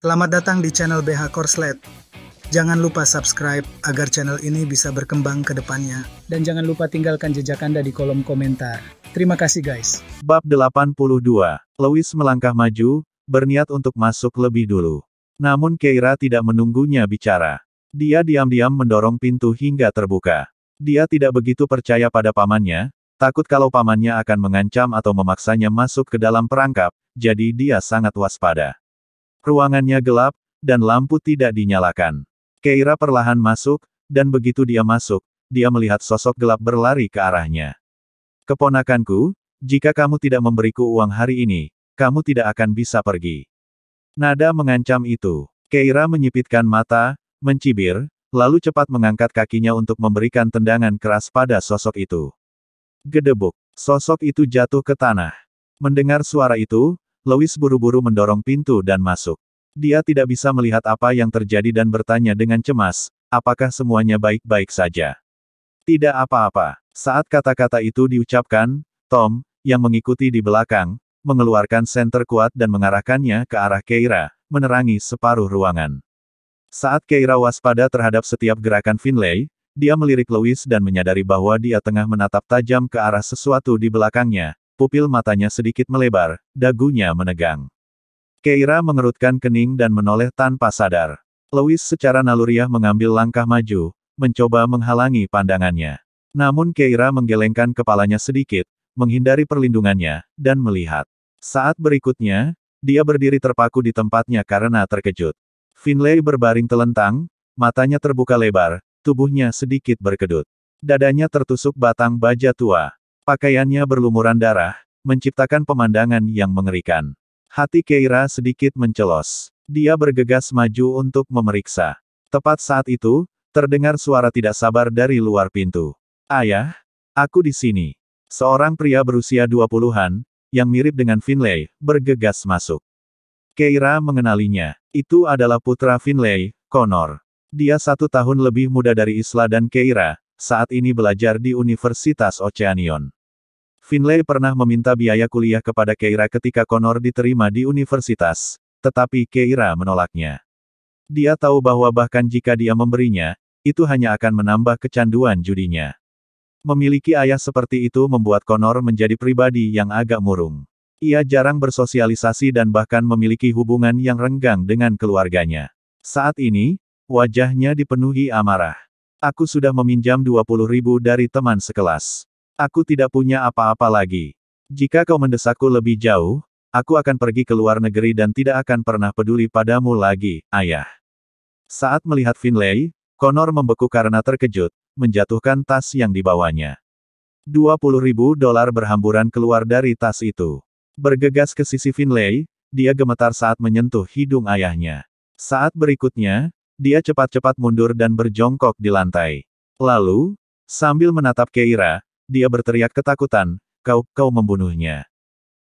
Selamat datang di channel BH Korslet. Jangan lupa subscribe agar channel ini bisa berkembang ke depannya. Dan jangan lupa tinggalkan jejak Anda di kolom komentar. Terima kasih guys. Bab 82. Lewis melangkah maju, berniat untuk masuk lebih dulu. Namun Keira tidak menunggunya bicara. Dia diam-diam mendorong pintu hingga terbuka. Dia tidak begitu percaya pada pamannya, takut kalau pamannya akan mengancam atau memaksanya masuk ke dalam perangkap, jadi dia sangat waspada. Ruangannya gelap, dan lampu tidak dinyalakan. Keira perlahan masuk, dan begitu dia masuk, dia melihat sosok gelap berlari ke arahnya. "Keponakanku, jika kamu tidak memberiku uang hari ini, kamu tidak akan bisa pergi." Nada mengancam itu. Keira menyipitkan mata, mencibir, lalu cepat mengangkat kakinya untuk memberikan tendangan keras pada sosok itu. Gedebuk. Sosok itu jatuh ke tanah. Mendengar suara itu, Lewis buru-buru mendorong pintu dan masuk. Dia tidak bisa melihat apa yang terjadi dan bertanya dengan cemas, apakah semuanya baik-baik saja. Tidak apa-apa. Saat kata-kata itu diucapkan, Tom, yang mengikuti di belakang, mengeluarkan senter kuat dan mengarahkannya ke arah Keira, menerangi separuh ruangan. Saat Keira waspada terhadap setiap gerakan Finlay, dia melirik Lewis dan menyadari bahwa dia tengah menatap tajam ke arah sesuatu di belakangnya. Pupil matanya sedikit melebar, dagunya menegang. Keira mengerutkan kening dan menoleh tanpa sadar. Lewis secara naluriah mengambil langkah maju, mencoba menghalangi pandangannya. Namun Keira menggelengkan kepalanya sedikit, menghindari perlindungannya, dan melihat. Saat berikutnya, dia berdiri terpaku di tempatnya karena terkejut. Finlay berbaring telentang, matanya terbuka lebar, tubuhnya sedikit berkedut. Dadanya tertusuk batang baja tua. Pakaiannya berlumuran darah, menciptakan pemandangan yang mengerikan. Hati Keira sedikit mencelos. Dia bergegas maju untuk memeriksa. Tepat saat itu, terdengar suara tidak sabar dari luar pintu. "Ayah, aku di sini." Seorang pria berusia 20-an, yang mirip dengan Finlay, bergegas masuk. Keira mengenalinya. Itu adalah putra Finlay, Connor. Dia 1 tahun lebih muda dari Isla dan Keira, saat ini belajar di Universitas Oceanion. Finlay pernah meminta biaya kuliah kepada Keira ketika Connor diterima di universitas, tetapi Keira menolaknya. Dia tahu bahwa bahkan jika dia memberinya, itu hanya akan menambah kecanduan judinya. Memiliki ayah seperti itu membuat Connor menjadi pribadi yang agak murung. Ia jarang bersosialisasi dan bahkan memiliki hubungan yang renggang dengan keluarganya. Saat ini, wajahnya dipenuhi amarah. "Aku sudah meminjam 20.000 dari teman sekelas. Aku tidak punya apa-apa lagi. Jika kau mendesakku lebih jauh, aku akan pergi ke luar negeri dan tidak akan pernah peduli padamu lagi, ayah." Saat melihat Finlay, Connor membeku karena terkejut, menjatuhkan tas yang dibawanya. $20.000 berhamburan keluar dari tas itu. Bergegas ke sisi Finlay, dia gemetar saat menyentuh hidung ayahnya. Saat berikutnya, dia cepat-cepat mundur dan berjongkok di lantai. Lalu, sambil menatap Keira, dia berteriak ketakutan, kau membunuhnya."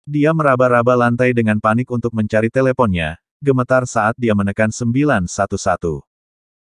Dia meraba-raba lantai dengan panik untuk mencari teleponnya, gemetar saat dia menekan 911.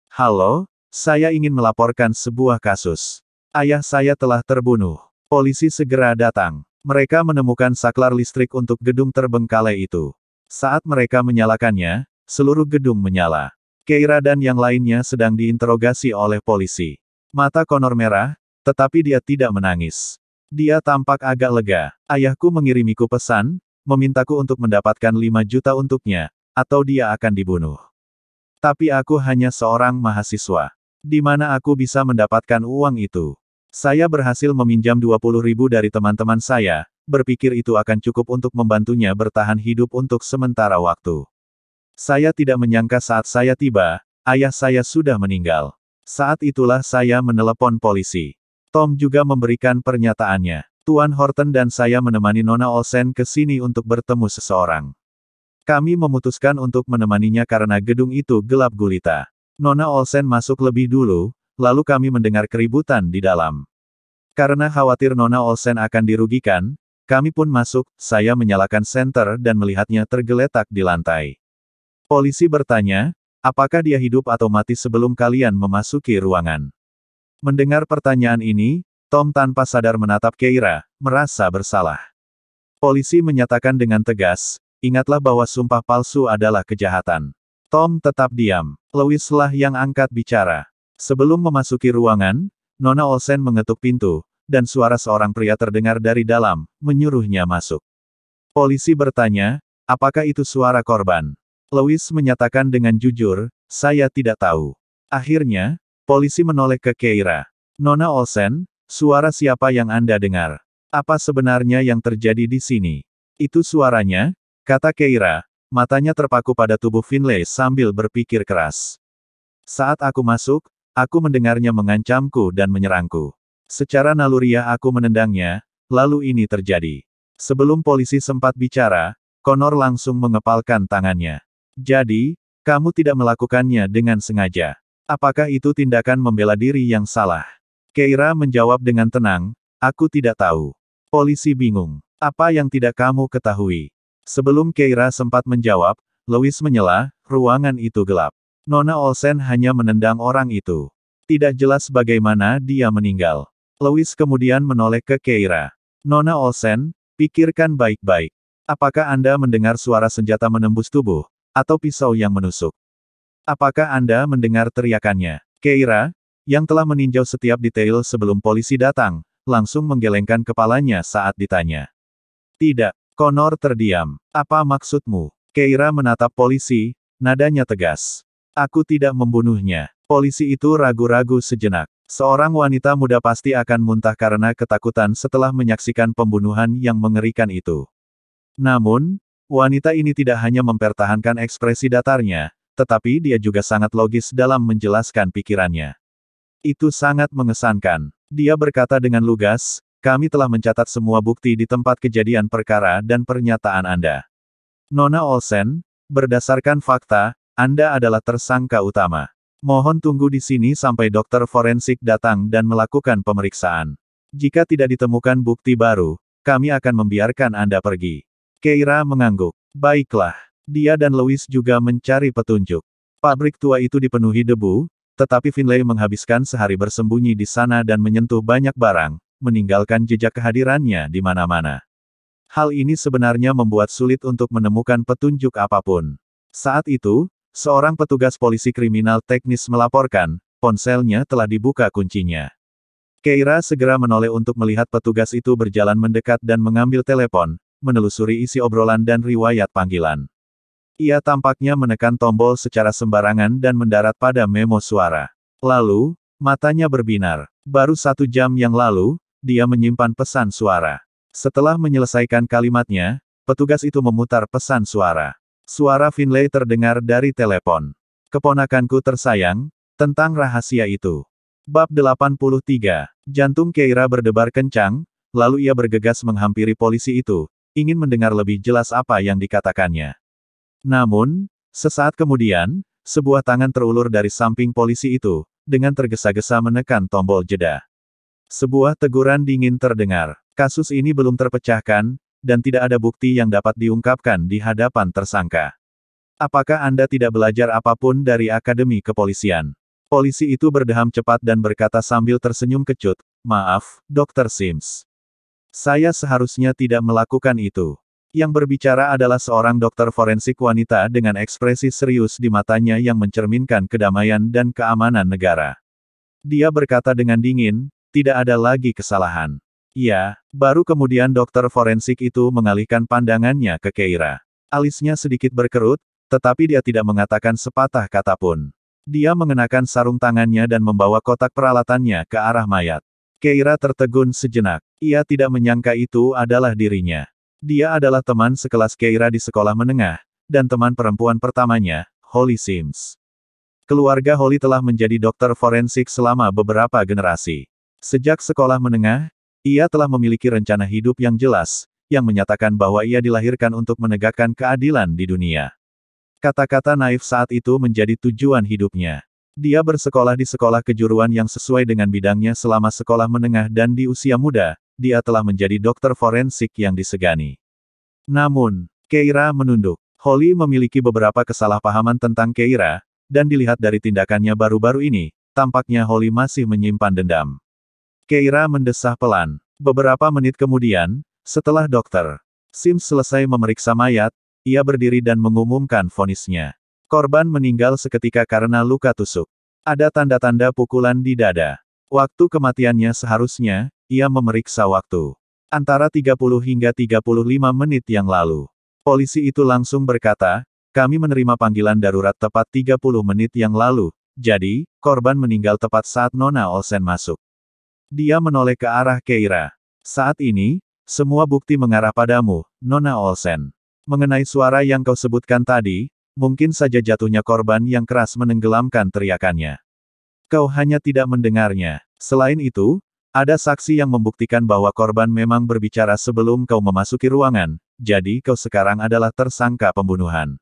"Halo, saya ingin melaporkan sebuah kasus. Ayah saya telah terbunuh." Polisi segera datang. Mereka menemukan saklar listrik untuk gedung terbengkalai itu. Saat mereka menyalakannya, seluruh gedung menyala. Keira dan yang lainnya sedang diinterogasi oleh polisi. Mata Connor merah, tetapi dia tidak menangis. Dia tampak agak lega. "Ayahku mengirimiku pesan, memintaku untuk mendapatkan 5 juta untuknya, atau dia akan dibunuh. Tapi aku hanya seorang mahasiswa. Di mana aku bisa mendapatkan uang itu? Saya berhasil meminjam 20.000 dari teman-teman saya, berpikir itu akan cukup untuk membantunya bertahan hidup untuk sementara waktu. Saya tidak menyangka saat saya tiba, ayah saya sudah meninggal. Saat itulah saya menelepon polisi." Tom juga memberikan pernyataannya. "Tuan Horton dan saya menemani Nona Olsen ke sini untuk bertemu seseorang. Kami memutuskan untuk menemaninya karena gedung itu gelap gulita. Nona Olsen masuk lebih dulu, lalu kami mendengar keributan di dalam. Karena khawatir Nona Olsen akan dirugikan, kami pun masuk." Saya menyalakan senter dan melihatnya tergeletak di lantai. Polisi bertanya, "Apakah dia hidup atau mati sebelum kalian memasuki ruangan?" Mendengar pertanyaan ini, Tom tanpa sadar menatap Keira, merasa bersalah. Polisi menyatakan dengan tegas, "Ingatlah bahwa sumpah palsu adalah kejahatan. Tom tetap diam. Louis lah yang angkat bicara. Sebelum memasuki ruangan, Nona Olsen mengetuk pintu, dan suara seorang pria terdengar dari dalam, menyuruhnya masuk. Polisi bertanya, apakah itu suara korban? Louis menyatakan dengan jujur, saya tidak tahu. Akhirnya, polisi menoleh ke Keira. Nona Olsen, suara siapa yang Anda dengar? Apa sebenarnya yang terjadi di sini? Itu suaranya, kata Keira, matanya terpaku pada tubuh Finlay sambil berpikir keras. Saat aku masuk, aku mendengarnya mengancamku dan menyerangku. Secara naluriah aku menendangnya, lalu ini terjadi. Sebelum polisi sempat bicara, Connor langsung mengepalkan tangannya. Jadi, kamu tidak melakukannya dengan sengaja. Apakah itu tindakan membela diri yang salah? Keira menjawab dengan tenang, aku tidak tahu. Polisi bingung. Apa yang tidak kamu ketahui? Sebelum Keira sempat menjawab, Louis menyela, ruangan itu gelap. Nona Olsen hanya menendang orang itu. Tidak jelas bagaimana dia meninggal. Louis kemudian menoleh ke Keira. Nona Olsen, pikirkan baik-baik. Apakah Anda mendengar suara senjata menembus tubuh, atau pisau yang menusuk? Apakah Anda mendengar teriakannya? Keira, yang telah meninjau setiap detail sebelum polisi datang, langsung menggelengkan kepalanya saat ditanya. Tidak, Connor terdiam. Apa maksudmu? Keira menatap polisi, nadanya tegas. Aku tidak membunuhnya. Polisi itu ragu-ragu sejenak. Seorang wanita muda pasti akan muntah karena ketakutan setelah menyaksikan pembunuhan yang mengerikan itu. Namun, wanita ini tidak hanya mempertahankan ekspresi datarnya, tetapi dia juga sangat logis dalam menjelaskan pikirannya. Itu sangat mengesankan. Dia berkata dengan lugas, kami telah mencatat semua bukti di tempat kejadian perkara dan pernyataan Anda. Nona Olsen, berdasarkan fakta, Anda adalah tersangka utama. Mohon tunggu di sini sampai dokter forensik datang dan melakukan pemeriksaan. Jika tidak ditemukan bukti baru, kami akan membiarkan Anda pergi. Keira mengangguk. Baiklah. Dia dan Louis juga mencari petunjuk. Pabrik tua itu dipenuhi debu, tetapi Finlay menghabiskan sehari bersembunyi di sana dan menyentuh banyak barang, meninggalkan jejak kehadirannya di mana-mana. Hal ini sebenarnya membuat sulit untuk menemukan petunjuk apapun. Saat itu, seorang petugas polisi kriminal teknis melaporkan, ponselnya telah dibuka kuncinya. Keira segera menoleh untuk melihat petugas itu berjalan mendekat dan mengambil telepon, menelusuri isi obrolan dan riwayat panggilan. Ia tampaknya menekan tombol secara sembarangan dan mendarat pada memo suara. Lalu, matanya berbinar. Baru 1 jam yang lalu, dia menyimpan pesan suara. Setelah menyelesaikan kalimatnya, petugas itu memutar pesan suara. Suara Finlay terdengar dari telepon. Keponakanku tersayang, tentang rahasia itu. Bab 83. Jantung Keira berdebar kencang, lalu ia bergegas menghampiri polisi itu, ingin mendengar lebih jelas apa yang dikatakannya. Namun, sesaat kemudian, sebuah tangan terulur dari samping polisi itu, dengan tergesa-gesa menekan tombol jeda. Sebuah teguran dingin terdengar. Kasus ini belum terpecahkan, dan tidak ada bukti yang dapat diungkapkan di hadapan tersangka. Apakah Anda tidak belajar apapun dari Akademi Kepolisian? Polisi itu berdeham cepat dan berkata sambil tersenyum kecut, maaf, Dr. Sims. Saya seharusnya tidak melakukan itu. Yang berbicara adalah seorang dokter forensik wanita dengan ekspresi serius di matanya yang mencerminkan kedamaian dan keamanan negara. Dia berkata dengan dingin, tidak ada lagi kesalahan. Ya, baru kemudian dokter forensik itu mengalihkan pandangannya ke Keira. Alisnya sedikit berkerut, tetapi dia tidak mengatakan sepatah kata pun. Dia mengenakan sarung tangannya dan membawa kotak peralatannya ke arah mayat. Keira tertegun sejenak. Ia tidak menyangka itu adalah dirinya. Dia adalah teman sekelas Keira di sekolah menengah, dan teman perempuan pertamanya, Holly Sims. Keluarga Holly telah menjadi dokter forensik selama beberapa generasi. Sejak sekolah menengah, ia telah memiliki rencana hidup yang jelas, yang menyatakan bahwa ia dilahirkan untuk menegakkan keadilan di dunia. Kata-kata naif saat itu menjadi tujuan hidupnya. Dia bersekolah di sekolah kejuruan yang sesuai dengan bidangnya selama sekolah menengah dan di usia muda, dia telah menjadi dokter forensik yang disegani. Namun, Keira menunduk. Holly memiliki beberapa kesalahpahaman tentang Keira, dan dilihat dari tindakannya baru-baru ini, tampaknya Holly masih menyimpan dendam. Keira mendesah pelan. Beberapa menit kemudian, setelah Dr. Sims selesai memeriksa mayat, ia berdiri dan mengumumkan vonisnya. Korban meninggal seketika karena luka tusuk. Ada tanda-tanda pukulan di dada. Waktu kematiannya seharusnya, ia memeriksa waktu. Antara 30 hingga 35 menit yang lalu. Polisi itu langsung berkata, kami menerima panggilan darurat tepat 30 menit yang lalu. Jadi, korban meninggal tepat saat Nona Olsen masuk. Dia menoleh ke arah Keira. Saat ini, semua bukti mengarah padamu, Nona Olsen. Mengenai suara yang kau sebutkan tadi, mungkin saja jatuhnya korban yang keras menenggelamkan teriakannya. Kau hanya tidak mendengarnya. Selain itu, ada saksi yang membuktikan bahwa korban memang berbicara sebelum kau memasuki ruangan, jadi kau sekarang adalah tersangka pembunuhan.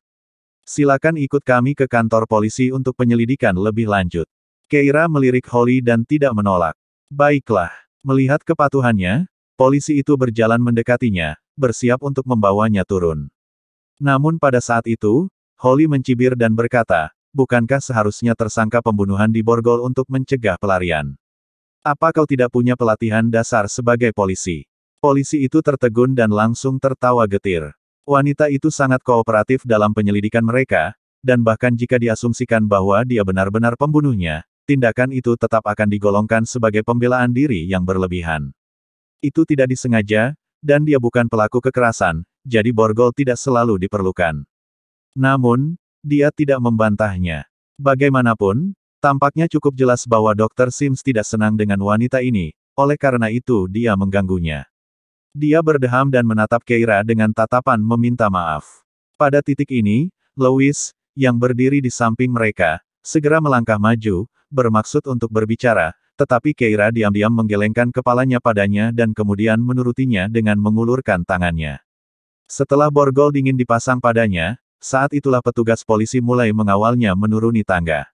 Silakan ikut kami ke kantor polisi untuk penyelidikan lebih lanjut. Keira melirik Holly dan tidak menolak. Baiklah. Melihat kepatuhannya, polisi itu berjalan mendekatinya, bersiap untuk membawanya turun. Namun pada saat itu, Holly mencibir dan berkata, bukankah seharusnya tersangka pembunuhan di borgol untuk mencegah pelarian? Apa kau tidak punya pelatihan dasar sebagai polisi? Polisi itu tertegun dan langsung tertawa getir. Wanita itu sangat kooperatif dalam penyelidikan mereka, dan bahkan jika diasumsikan bahwa dia benar-benar pembunuhnya, tindakan itu tetap akan digolongkan sebagai pembelaan diri yang berlebihan. Itu tidak disengaja, dan dia bukan pelaku kekerasan, jadi borgol tidak selalu diperlukan. Namun, dia tidak membantahnya. Bagaimanapun, tampaknya cukup jelas bahwa Dr. Sims tidak senang dengan wanita ini, oleh karena itu dia mengganggunya. Dia berdeham dan menatap Keira dengan tatapan meminta maaf. Pada titik ini, Louis, yang berdiri di samping mereka, segera melangkah maju, bermaksud untuk berbicara, tetapi Keira diam-diam menggelengkan kepalanya padanya dan kemudian menurutinya dengan mengulurkan tangannya. Setelah borgol dingin dipasang padanya, saat itulah petugas polisi mulai mengawalnya menuruni tangga.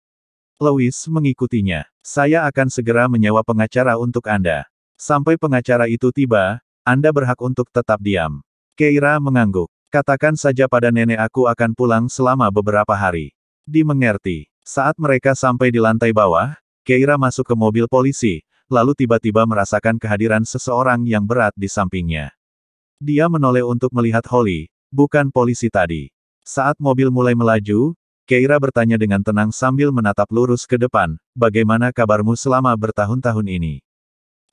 Louis mengikutinya. Saya akan segera menyewa pengacara untuk Anda. Sampai pengacara itu tiba, Anda berhak untuk tetap diam. Keira mengangguk. Katakan saja pada nenek aku akan pulang selama beberapa hari. Dimengerti. Saat mereka sampai di lantai bawah, Keira masuk ke mobil polisi, lalu tiba-tiba merasakan kehadiran seseorang yang berat di sampingnya. Dia menoleh untuk melihat Holly, bukan polisi tadi. Saat mobil mulai melaju, Keira bertanya dengan tenang sambil menatap lurus ke depan, bagaimana kabarmu selama bertahun-tahun ini?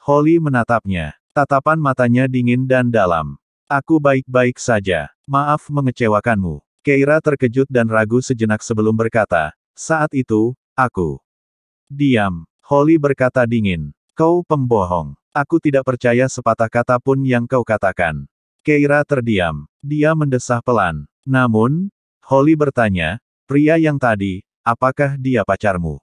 Holly menatapnya. Tatapan matanya dingin dan dalam. Aku baik-baik saja. Maaf mengecewakanmu. Keira terkejut dan ragu sejenak sebelum berkata, saat itu, aku. Diam. Holly berkata dingin. Kau pembohong. Aku tidak percaya sepatah kata pun yang kau katakan. Keira terdiam. Dia mendesah pelan. Namun, Holly bertanya, pria yang tadi, apakah dia pacarmu?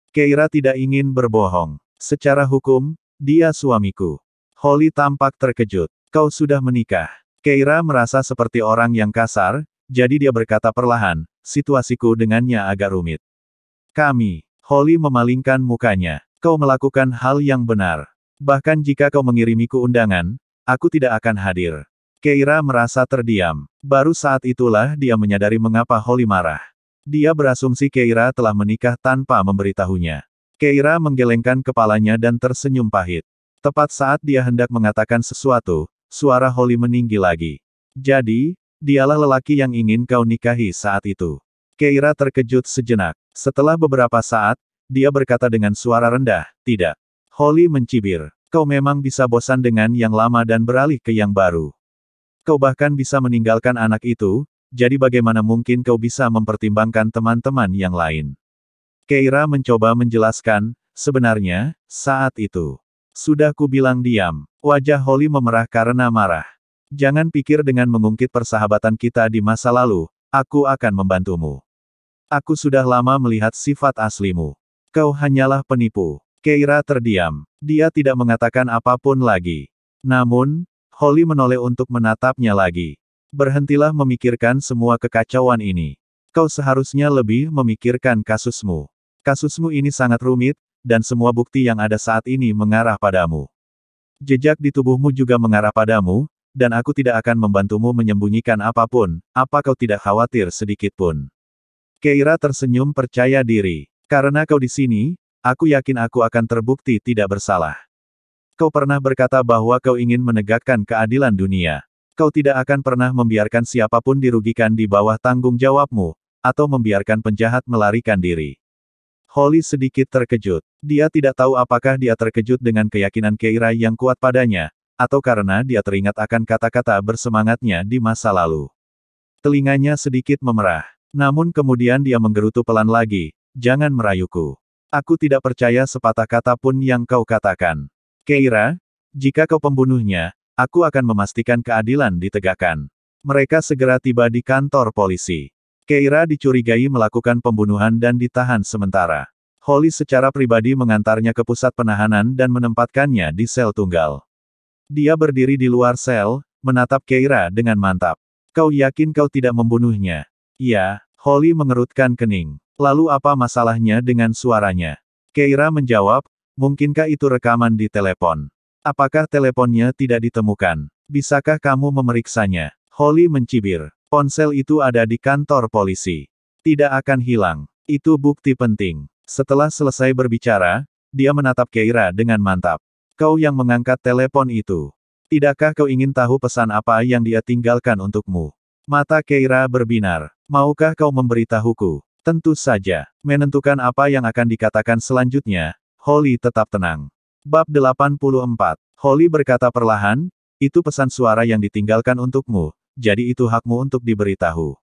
Keira tidak ingin berbohong. Secara hukum, dia suamiku. Holly tampak terkejut. Kau sudah menikah. Keira merasa seperti orang yang kasar, jadi dia berkata perlahan, situasiku dengannya agak rumit. Kami. Holly memalingkan mukanya. Kau melakukan hal yang benar. Bahkan jika kau mengirimiku undangan, aku tidak akan hadir. Keira merasa terdiam. Baru saat itulah dia menyadari mengapa Holly marah. Dia berasumsi Keira telah menikah tanpa memberitahunya. Keira menggelengkan kepalanya dan tersenyum pahit. Tepat saat dia hendak mengatakan sesuatu, suara Holly meninggi lagi. Jadi, dialah lelaki yang ingin kau nikahi saat itu. Keira terkejut sejenak. Setelah beberapa saat, dia berkata dengan suara rendah, tidak. Holly mencibir. Kau memang bisa bosan dengan yang lama dan beralih ke yang baru. Kau bahkan bisa meninggalkan anak itu, jadi bagaimana mungkin kau bisa mempertimbangkan teman-teman yang lain? Keira mencoba menjelaskan, sebenarnya, saat itu. Sudah kubilang diam. Wajah Holly memerah karena marah. Jangan pikir dengan mengungkit persahabatan kita di masa lalu, aku akan membantumu. Aku sudah lama melihat sifat aslimu. Kau hanyalah penipu. Keira terdiam. Dia tidak mengatakan apapun lagi. Namun, Holly menoleh untuk menatapnya lagi. Berhentilah memikirkan semua kekacauan ini. Kau seharusnya lebih memikirkan kasusmu. Kasusmu ini sangat rumit, dan semua bukti yang ada saat ini mengarah padamu. Jejak di tubuhmu juga mengarah padamu, dan aku tidak akan membantumu menyembunyikan apapun, apa kau tidak khawatir sedikit pun. Keira tersenyum percaya diri. Karena kau di sini, aku yakin aku akan terbukti tidak bersalah. Kau pernah berkata bahwa kau ingin menegakkan keadilan dunia. Kau tidak akan pernah membiarkan siapapun dirugikan di bawah tanggung jawabmu. atau membiarkan penjahat melarikan diri. Holly sedikit terkejut. Dia tidak tahu apakah dia terkejut dengan keyakinan Keira yang kuat padanya, atau karena dia teringat akan kata-kata bersemangatnya di masa lalu. Telinganya sedikit memerah. Namun kemudian dia menggerutu pelan lagi, "Jangan merayuku. Aku tidak percaya sepatah kata pun yang kau katakan. Keira, jika kau pembunuhnya, aku akan memastikan keadilan ditegakkan." Mereka segera tiba di kantor polisi. Keira dicurigai melakukan pembunuhan dan ditahan sementara. Holly secara pribadi mengantarnya ke pusat penahanan dan menempatkannya di sel tunggal. Dia berdiri di luar sel, menatap Keira dengan mantap. "Kau yakin kau tidak membunuhnya?" "Iya," Holly mengerutkan kening. "Lalu apa masalahnya dengan suaranya?" Keira menjawab, "Mungkinkah itu rekaman di telepon? Apakah teleponnya tidak ditemukan? Bisakah kamu memeriksanya?" Holly mencibir. "Ponsel itu ada di kantor polisi. Tidak akan hilang. Itu bukti penting." Setelah selesai berbicara, dia menatap Keira dengan mantap. "Kau yang mengangkat telepon itu. Tidakkah kau ingin tahu pesan apa yang dia tinggalkan untukmu?" Mata Keira berbinar. "Maukah kau memberitahuku?" Tentu saja. Menentukan apa yang akan dikatakan selanjutnya, Holly tetap tenang. Bab 84. Holly berkata perlahan, "Itu pesan suara yang ditinggalkan untukmu, jadi itu hakmu untuk diberitahu."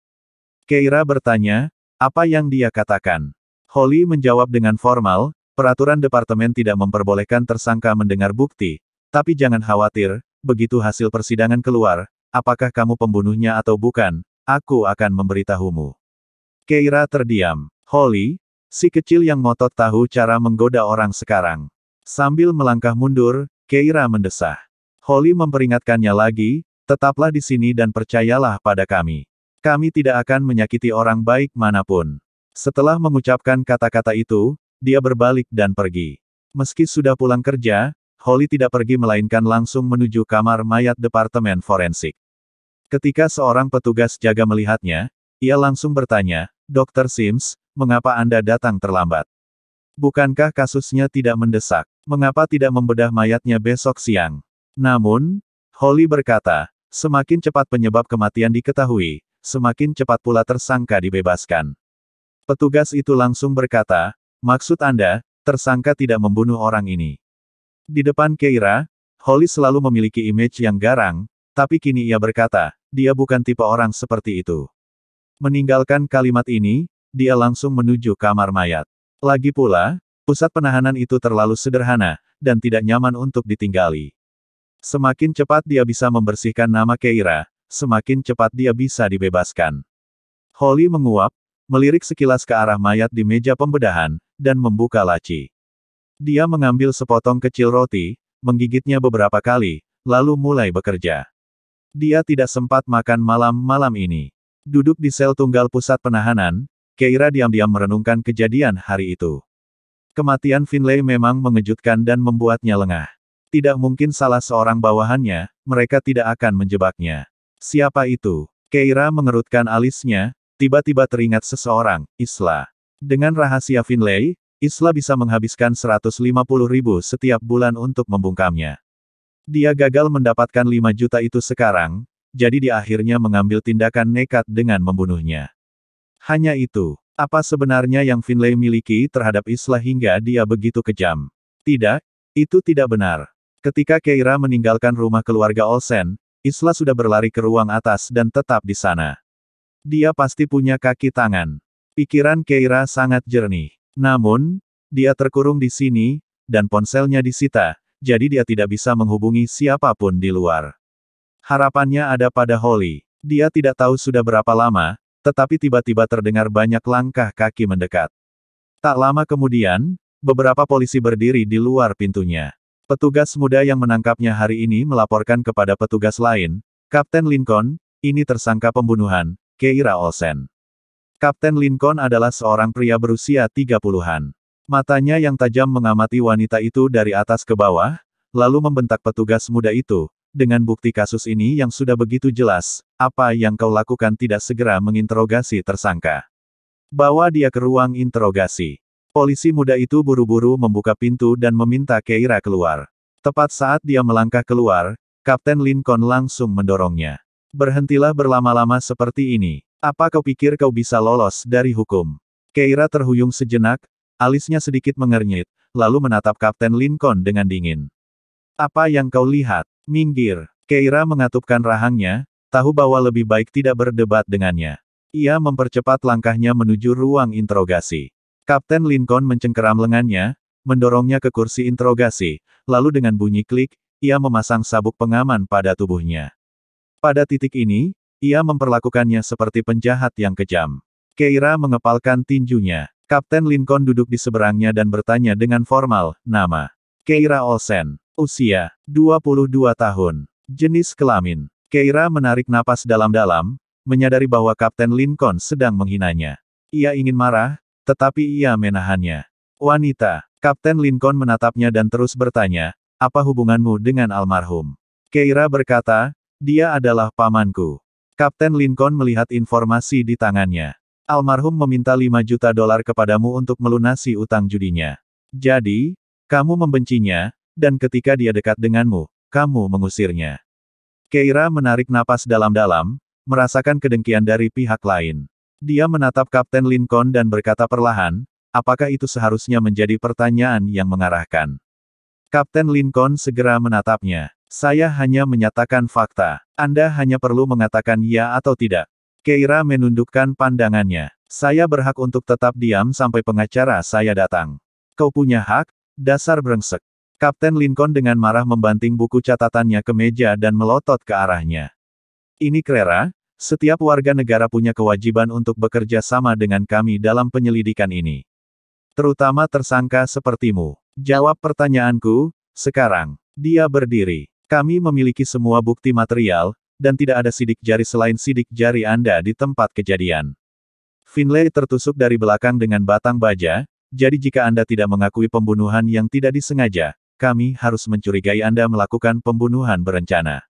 Keira bertanya, "Apa yang dia katakan?" Holly menjawab dengan formal, "Peraturan departemen tidak memperbolehkan tersangka mendengar bukti, tapi jangan khawatir, begitu hasil persidangan keluar, apakah kamu pembunuhnya atau bukan, aku akan memberitahumu." Keira terdiam. Holly, si kecil yang ngotot tahu cara menggoda orang sekarang. Sambil melangkah mundur, Keira mendesah. Holly memperingatkannya lagi, "Tetaplah di sini dan percayalah pada kami. Kami tidak akan menyakiti orang baik manapun." Setelah mengucapkan kata-kata itu, dia berbalik dan pergi. Meski sudah pulang kerja, Holly tidak pergi melainkan langsung menuju kamar mayat departemen forensik. Ketika seorang petugas jaga melihatnya, ia langsung bertanya, "Dr. Sims, mengapa Anda datang terlambat? Bukankah kasusnya tidak mendesak? Mengapa tidak membedah mayatnya besok siang?" Namun, Holly berkata, "Semakin cepat penyebab kematian diketahui, semakin cepat pula tersangka dibebaskan." Petugas itu langsung berkata, "Maksud Anda, tersangka tidak membunuh orang ini?" Di depan Keira, Holly selalu memiliki image yang garang, tapi kini ia berkata, dia bukan tipe orang seperti itu. Meninggalkan kalimat ini, dia langsung menuju kamar mayat. Lagi pula, pusat penahanan itu terlalu sederhana, dan tidak nyaman untuk ditinggali. Semakin cepat dia bisa membersihkan nama Keira, semakin cepat dia bisa dibebaskan. Holly menguap, melirik sekilas ke arah mayat di meja pembedahan, dan membuka laci. Dia mengambil sepotong kecil roti, menggigitnya beberapa kali, lalu mulai bekerja. Dia tidak sempat makan malam ini. Duduk di sel tunggal pusat penahanan, Keira diam-diam merenungkan kejadian hari itu. Kematian Finlay memang mengejutkan dan membuatnya lengah. Tidak mungkin salah seorang bawahannya, mereka tidak akan menjebaknya. Siapa itu? Keira mengerutkan alisnya, tiba-tiba teringat seseorang, Isla. Dengan rahasia Finlay, Isla bisa menghabiskan 150.000 setiap bulan untuk membungkamnya. Dia gagal mendapatkan 5 juta itu sekarang, jadi dia akhirnya mengambil tindakan nekat dengan membunuhnya. Hanya itu. Apa sebenarnya yang Finlay miliki terhadap Isla hingga dia begitu kejam? Tidak, itu tidak benar. Ketika Keira meninggalkan rumah keluarga Olsen, Isla sudah berlari ke ruang atas dan tetap di sana. Dia pasti punya kaki tangan. Pikiran Keira sangat jernih. Namun, dia terkurung di sini, dan ponselnya disita, jadi dia tidak bisa menghubungi siapapun di luar. Harapannya ada pada Holly. Dia tidak tahu sudah berapa lama, tetapi tiba-tiba terdengar banyak langkah kaki mendekat. Tak lama kemudian, beberapa polisi berdiri di luar pintunya. Petugas muda yang menangkapnya hari ini melaporkan kepada petugas lain, "Kapten Lincoln, ini tersangka pembunuhan, Keira Olsen." Kapten Lincoln adalah seorang pria berusia 30-an. Matanya yang tajam mengamati wanita itu dari atas ke bawah, lalu membentak petugas muda itu, "Dengan bukti kasus ini yang sudah begitu jelas, apa yang kau lakukan tidak segera menginterogasi tersangka? Bawa dia ke ruang interogasi." Polisi muda itu buru-buru membuka pintu dan meminta Keira keluar. Tepat saat dia melangkah keluar, Kapten Lincoln langsung mendorongnya. "Berhentilah berlama-lama seperti ini. Apa kau pikir kau bisa lolos dari hukum? Keira terhuyung sejenak, alisnya sedikit mengernyit, lalu menatap Kapten Lincoln dengan dingin. Apa yang kau lihat? Minggir. Keira mengatupkan rahangnya, tahu bahwa lebih baik tidak berdebat dengannya. Ia mempercepat langkahnya menuju ruang interogasi. Kapten Lincoln mencengkeram lengannya, mendorongnya ke kursi interogasi, lalu dengan bunyi klik, ia memasang sabuk pengaman pada tubuhnya. Pada titik ini, ia memperlakukannya seperti penjahat yang kejam. Keira mengepalkan tinjunya. Kapten Lincoln duduk di seberangnya dan bertanya dengan formal, nama. Keira Olsen. Usia, 22 tahun. Jenis kelamin. Keira menarik napas dalam-dalam, menyadari bahwa Kapten Lincoln sedang menghinanya. Ia ingin marah, tetapi ia menahannya. Wanita. Kapten Lincoln menatapnya dan terus bertanya, apa hubunganmu dengan almarhum? Keira berkata, dia adalah pamanku. Kapten Lincoln melihat informasi di tangannya. Almarhum meminta $5 juta kepadamu untuk melunasi utang judinya. Jadi, kamu membencinya, dan ketika dia dekat denganmu, kamu mengusirnya. Keira menarik napas dalam-dalam, merasakan kedengkian dari pihak lain. Dia menatap Kapten Lincoln dan berkata perlahan, apakah itu seharusnya menjadi pertanyaan yang mengarahkan? Kapten Lincoln segera menatapnya. Saya hanya menyatakan fakta. Anda hanya perlu mengatakan ya atau tidak. Keira menundukkan pandangannya. Saya berhak untuk tetap diam sampai pengacara saya datang. Kau punya hak, dasar brengsek. Kapten Lincoln dengan marah membanting buku catatannya ke meja dan melotot ke arahnya. Ini Clara, setiap warga negara punya kewajiban untuk bekerja sama dengan kami dalam penyelidikan ini. Terutama tersangka sepertimu. Jawab pertanyaanku, sekarang. Dia berdiri. Kami memiliki semua bukti material, dan tidak ada sidik jari selain sidik jari Anda di tempat kejadian. Finlay tertusuk dari belakang dengan batang baja, jadi jika Anda tidak mengakui pembunuhan yang tidak disengaja, kami harus mencurigai Anda melakukan pembunuhan berencana.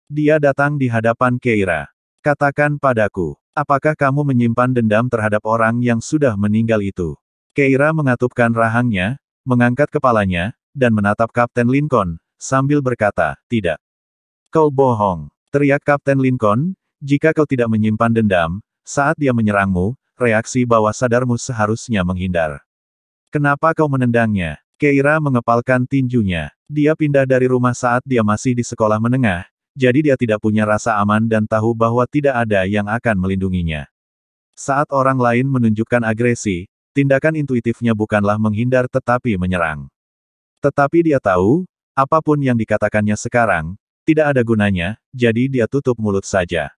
Dia datang di hadapan Keira. Katakan padaku, apakah kamu menyimpan dendam terhadap orang yang sudah meninggal itu? Keira mengatupkan rahangnya, mengangkat kepalanya, dan menatap Kapten Lincoln, sambil berkata, tidak. Kau bohong, teriak Kapten Lincoln, jika kau tidak menyimpan dendam, saat dia menyerangmu, reaksi bawah sadarmu seharusnya menghindar. Kenapa kau menendangnya? Keira mengepalkan tinjunya. Dia pindah dari rumah saat dia masih di sekolah menengah, jadi dia tidak punya rasa aman dan tahu bahwa tidak ada yang akan melindunginya. Saat orang lain menunjukkan agresi, tindakan intuitifnya bukanlah menghindar tetapi menyerang. Tetapi dia tahu, apapun yang dikatakannya sekarang, tidak ada gunanya, jadi dia tutup mulut saja.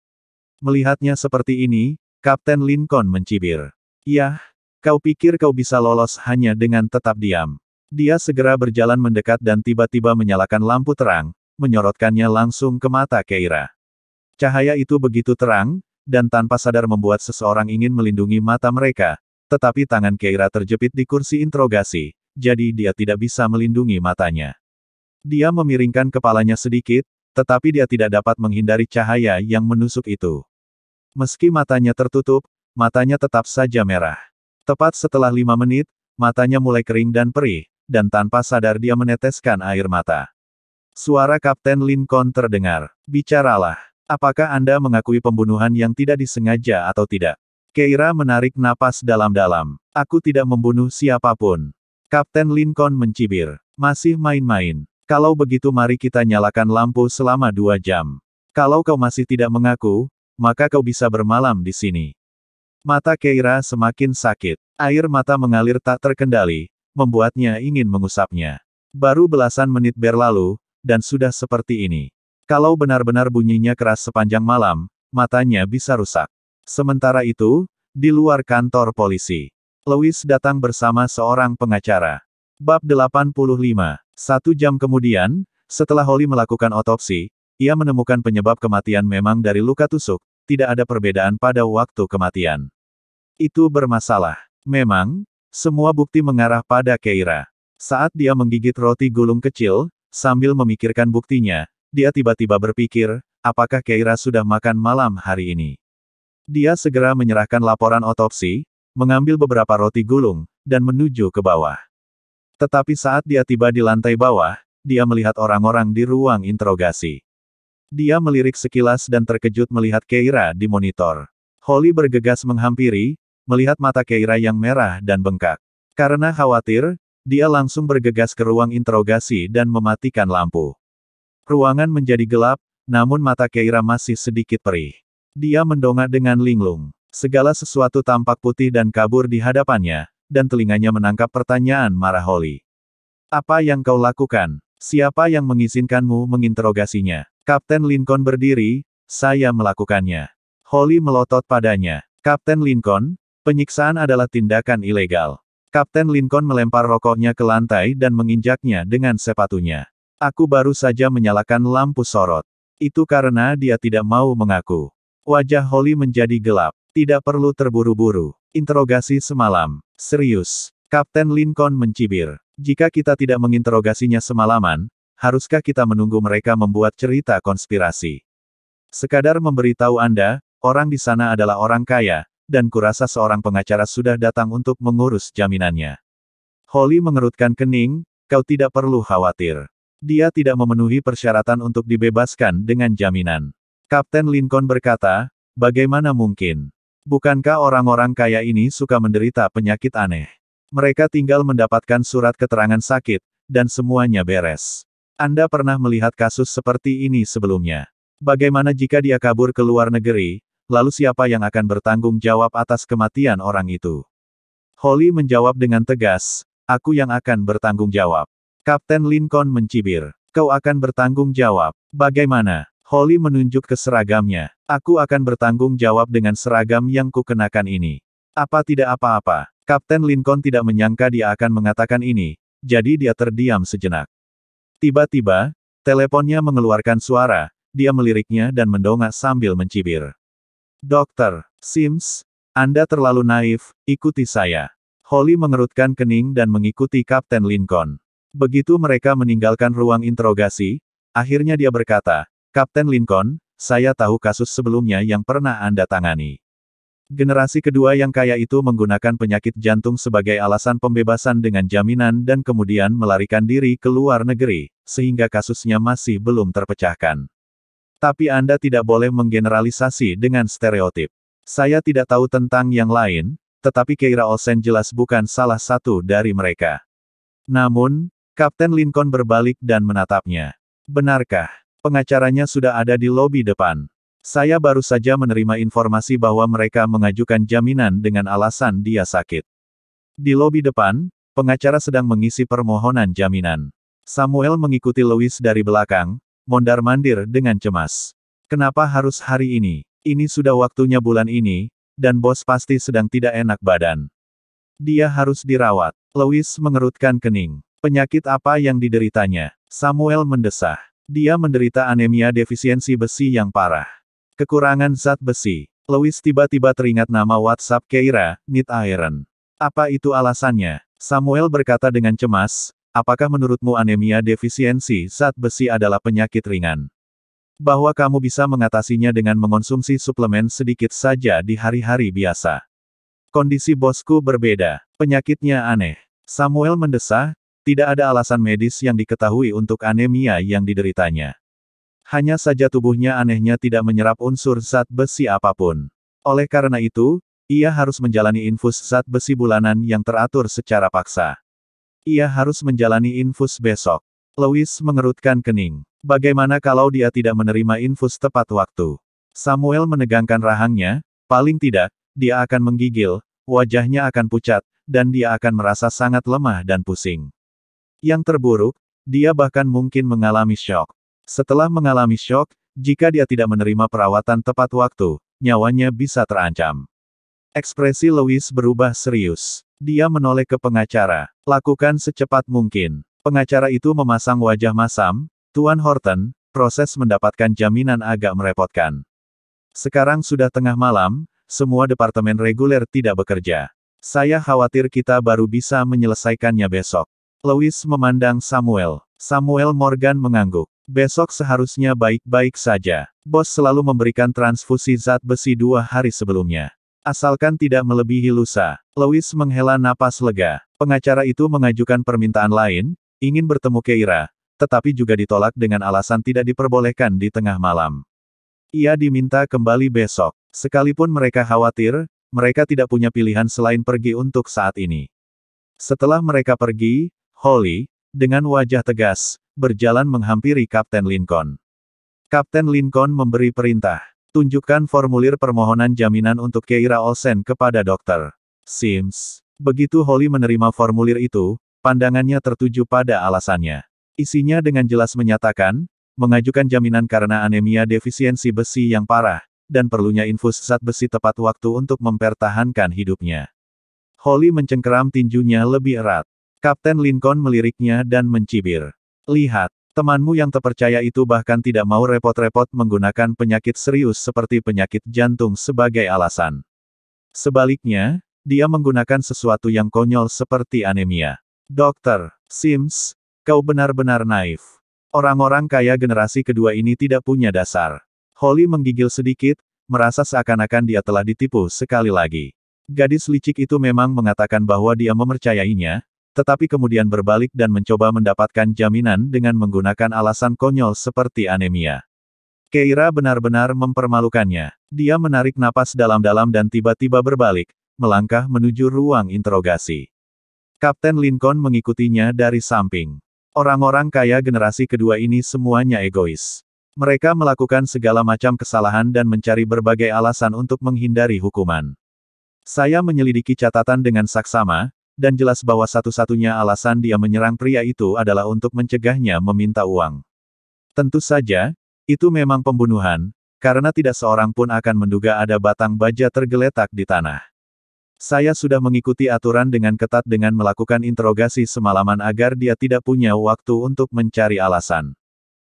Melihatnya seperti ini, Kapten Lincoln mencibir. Yah, kau pikir kau bisa lolos hanya dengan tetap diam. Dia segera berjalan mendekat dan tiba-tiba menyalakan lampu terang, menyorotkannya langsung ke mata Keira. Cahaya itu begitu terang, dan tanpa sadar membuat seseorang ingin melindungi mata mereka, tetapi tangan Keira terjepit di kursi interogasi, jadi dia tidak bisa melindungi matanya. Dia memiringkan kepalanya sedikit, tetapi dia tidak dapat menghindari cahaya yang menusuk itu. Meski matanya tertutup, matanya tetap saja merah. Tepat setelah 5 menit, matanya mulai kering dan perih, dan tanpa sadar dia meneteskan air mata. Suara Kapten Lincoln terdengar. Bicaralah. Apakah Anda mengakui pembunuhan yang tidak disengaja atau tidak? Keira menarik napas dalam-dalam. Aku tidak membunuh siapapun. Kapten Lincoln mencibir. Masih main-main. Kalau begitu mari kita nyalakan lampu selama 2 jam. Kalau kau masih tidak mengaku, maka kau bisa bermalam di sini. Mata Keira semakin sakit. Air mata mengalir tak terkendali, membuatnya ingin mengusapnya. Baru belasan menit berlalu, dan sudah seperti ini. Kalau benar-benar bunyinya keras sepanjang malam, matanya bisa rusak. Sementara itu, di luar kantor polisi, Louis datang bersama seorang pengacara. Bab 85. 1 jam kemudian, setelah Holly melakukan otopsi, ia menemukan penyebab kematian memang dari luka tusuk, tidak ada perbedaan pada waktu kematian. Itu bermasalah. Memang, semua bukti mengarah pada Keira. Saat dia menggigit roti gulung kecil, sambil memikirkan buktinya, dia tiba-tiba berpikir, apakah Keira sudah makan malam hari ini? Dia segera menyerahkan laporan otopsi, mengambil beberapa roti gulung, dan menuju ke bawah. Tetapi saat dia tiba di lantai bawah, dia melihat orang-orang di ruang interogasi. Dia melirik sekilas dan terkejut melihat Keira di monitor. Holly bergegas menghampiri, melihat mata Keira yang merah dan bengkak. Karena khawatir, dia langsung bergegas ke ruang interogasi dan mematikan lampu. Ruangan menjadi gelap, namun mata Keira masih sedikit perih. Dia mendongak dengan linglung. Segala sesuatu tampak putih dan kabur di hadapannya, dan telinganya menangkap pertanyaan marah Holly. Apa yang kau lakukan? Siapa yang mengizinkanmu menginterogasinya? Kapten Lincoln berdiri, saya melakukannya. Holly melotot padanya. Kapten Lincoln, penyiksaan adalah tindakan ilegal. Kapten Lincoln melempar rokoknya ke lantai dan menginjaknya dengan sepatunya. Aku baru saja menyalakan lampu sorot. Itu karena dia tidak mau mengaku. Wajah Holly menjadi gelap. Tidak perlu terburu-buru. Interogasi semalam. Serius. Kapten Lincoln mencibir. Jika kita tidak menginterogasinya semalaman, haruskah kita menunggu mereka membuat cerita konspirasi? Sekadar memberitahu Anda, orang di sana adalah orang kaya, dan kurasa seorang pengacara sudah datang untuk mengurus jaminannya. Holly mengerutkan kening, kau tidak perlu khawatir. Dia tidak memenuhi persyaratan untuk dibebaskan dengan jaminan. Kapten Lincoln berkata, bagaimana mungkin? Bukankah orang-orang kaya ini suka menderita penyakit aneh? Mereka tinggal mendapatkan surat keterangan sakit, dan semuanya beres. Anda pernah melihat kasus seperti ini sebelumnya. Bagaimana jika dia kabur ke luar negeri, lalu siapa yang akan bertanggung jawab atas kematian orang itu? Holly menjawab dengan tegas, aku yang akan bertanggung jawab. Kapten Lincoln mencibir, kau akan bertanggung jawab. Bagaimana? Holly menunjuk ke seragamnya. Aku akan bertanggung jawab dengan seragam yang kukenakan ini. Apa tidak apa-apa? Kapten Lincoln tidak menyangka dia akan mengatakan ini, jadi dia terdiam sejenak. Tiba-tiba, teleponnya mengeluarkan suara. Dia meliriknya dan mendongak sambil mencibir. Dokter Sims, Anda terlalu naif, ikuti saya. Holly mengerutkan kening dan mengikuti Kapten Lincoln. Begitu mereka meninggalkan ruang interogasi, akhirnya dia berkata, Kapten Lincoln, saya tahu kasus sebelumnya yang pernah Anda tangani. Generasi kedua yang kaya itu menggunakan penyakit jantung sebagai alasan pembebasan dengan jaminan dan kemudian melarikan diri ke luar negeri, sehingga kasusnya masih belum terpecahkan. Tapi Anda tidak boleh menggeneralisasi dengan stereotip. Saya tidak tahu tentang yang lain, tetapi Keira Olsen jelas bukan salah satu dari mereka. Namun, Kapten Lincoln berbalik dan menatapnya. Benarkah? Pengacaranya sudah ada di lobi depan. Saya baru saja menerima informasi bahwa mereka mengajukan jaminan dengan alasan dia sakit. Di lobi depan, pengacara sedang mengisi permohonan jaminan. Samuel mengikuti Louis dari belakang, mondar-mandir dengan cemas. Kenapa harus hari ini? Ini sudah waktunya bulan ini, dan bos pasti sedang tidak enak badan. Dia harus dirawat. Louis mengerutkan kening. Penyakit apa yang dideritanya? Samuel mendesah. Dia menderita anemia defisiensi besi yang parah. Kekurangan zat besi. Louis tiba-tiba teringat nama WhatsApp Keira, Need Iron. Apa itu alasannya? Samuel berkata dengan cemas, apakah menurutmu anemia defisiensi zat besi adalah penyakit ringan? Bahwa kamu bisa mengatasinya dengan mengonsumsi suplemen sedikit saja di hari-hari biasa. Kondisi bosku berbeda. Penyakitnya aneh. Samuel mendesah, tidak ada alasan medis yang diketahui untuk anemia yang dideritanya. Hanya saja tubuhnya anehnya tidak menyerap unsur zat besi apapun. Oleh karena itu, ia harus menjalani infus zat besi bulanan yang teratur secara paksa. Ia harus menjalani infus besok. Louis mengerutkan kening. Bagaimana kalau dia tidak menerima infus tepat waktu? Samuel menegangkan rahangnya, paling tidak, dia akan menggigil, wajahnya akan pucat, dan dia akan merasa sangat lemah dan pusing. Yang terburuk, dia bahkan mungkin mengalami syok. Setelah mengalami syok, jika dia tidak menerima perawatan tepat waktu, nyawanya bisa terancam. Ekspresi Louis berubah serius. Dia menoleh ke pengacara. Lakukan secepat mungkin. Pengacara itu memasang wajah masam, Tuan Horton, proses mendapatkan jaminan agak merepotkan. Sekarang sudah tengah malam, semua departemen reguler tidak bekerja. Saya khawatir kita baru bisa menyelesaikannya besok. Louis memandang Samuel. Samuel Morgan mengangguk. Besok seharusnya baik-baik saja. Bos selalu memberikan transfusi zat besi 2 hari sebelumnya. Asalkan tidak melebihi lusa. Louis menghela napas lega. Pengacara itu mengajukan permintaan lain, ingin bertemu Keira, tetapi juga ditolak dengan alasan tidak diperbolehkan di tengah malam. Ia diminta kembali besok. Sekalipun mereka khawatir, mereka tidak punya pilihan selain pergi untuk saat ini. Setelah mereka pergi, Holly, dengan wajah tegas, berjalan menghampiri Kapten Lincoln. Kapten Lincoln memberi perintah. Tunjukkan formulir permohonan jaminan untuk Keira Olsen kepada Dr. Sims. Begitu Holly menerima formulir itu, pandangannya tertuju pada alasannya. Isinya dengan jelas menyatakan, mengajukan jaminan karena anemia defisiensi besi yang parah, dan perlunya infus zat besi tepat waktu untuk mempertahankan hidupnya. Holly mencengkeram tinjunya lebih erat. Kapten Lincoln meliriknya dan mencibir. Lihat, temanmu yang terpercaya itu bahkan tidak mau repot-repot menggunakan penyakit serius seperti penyakit jantung sebagai alasan. Sebaliknya, dia menggunakan sesuatu yang konyol seperti anemia. Dr. Sims, kau benar-benar naif. Orang-orang kaya generasi kedua ini tidak punya dasar. Holly menggigil sedikit, merasa seakan-akan dia telah ditipu sekali lagi. Gadis licik itu memang mengatakan bahwa dia mempercayainya, tetapi kemudian berbalik dan mencoba mendapatkan jaminan dengan menggunakan alasan konyol seperti anemia. Keira benar-benar mempermalukannya. Dia menarik napas dalam-dalam dan tiba-tiba berbalik, melangkah menuju ruang interogasi. Kapten Lincoln mengikutinya dari samping. Orang-orang kaya generasi kedua ini semuanya egois. Mereka melakukan segala macam kesalahan dan mencari berbagai alasan untuk menghindari hukuman. Saya menyelidiki catatan dengan saksama, dan jelas bahwa satu-satunya alasan dia menyerang pria itu adalah untuk mencegahnya meminta uang. Tentu saja, itu memang pembunuhan, karena tidak seorang pun akan menduga ada batang baja tergeletak di tanah. Saya sudah mengikuti aturan dengan ketat dengan melakukan interogasi semalaman agar dia tidak punya waktu untuk mencari alasan.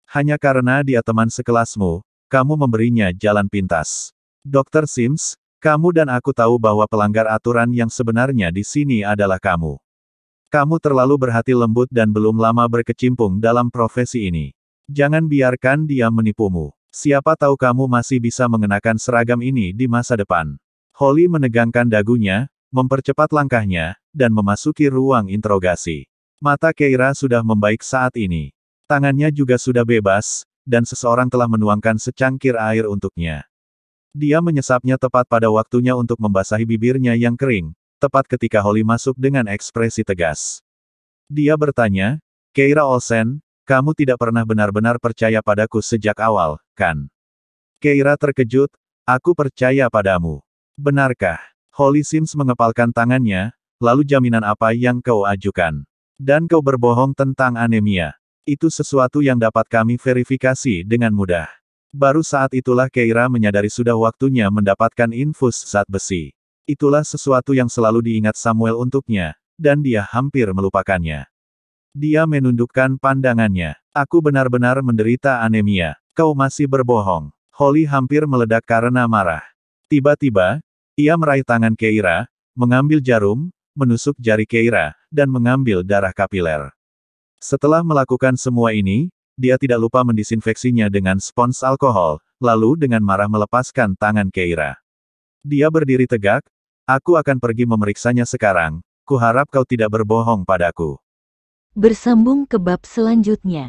Hanya karena dia teman sekelasmu, kamu memberinya jalan pintas. Dr. Sims, kamu dan aku tahu bahwa pelanggar aturan yang sebenarnya di sini adalah kamu. Kamu terlalu berhati lembut dan belum lama berkecimpung dalam profesi ini. Jangan biarkan dia menipumu. Siapa tahu kamu masih bisa mengenakan seragam ini di masa depan. Holly menegangkan dagunya, mempercepat langkahnya, dan memasuki ruang interogasi. Mata Keira sudah membaik saat ini. Tangannya juga sudah bebas, dan seseorang telah menuangkan secangkir air untuknya. Dia menyesapnya tepat pada waktunya untuk membasahi bibirnya yang kering, tepat ketika Holly masuk dengan ekspresi tegas. Dia bertanya, Keira Olsen, kamu tidak pernah benar-benar percaya padaku sejak awal, kan? Keira terkejut, aku percaya padamu. Benarkah? Holly Sims mengepalkan tangannya, lalu jaminan apa yang kau ajukan? Dan kau berbohong tentang anemia. Itu sesuatu yang dapat kami verifikasi dengan mudah. Baru saat itulah Keira menyadari sudah waktunya mendapatkan infus zat besi. Itulah sesuatu yang selalu diingat Samuel untuknya, dan dia hampir melupakannya. Dia menundukkan pandangannya. Aku benar-benar menderita anemia. Kau masih berbohong. Holly hampir meledak karena marah. Tiba-tiba, ia meraih tangan Keira, mengambil jarum, menusuk jari Keira, dan mengambil darah kapiler. Setelah melakukan semua ini, dia tidak lupa mendisinfeksinya dengan spons alkohol, lalu dengan marah melepaskan tangan Keira. Dia berdiri tegak, aku akan pergi memeriksanya sekarang, kuharap kau tidak berbohong padaku. Bersambung ke bab selanjutnya.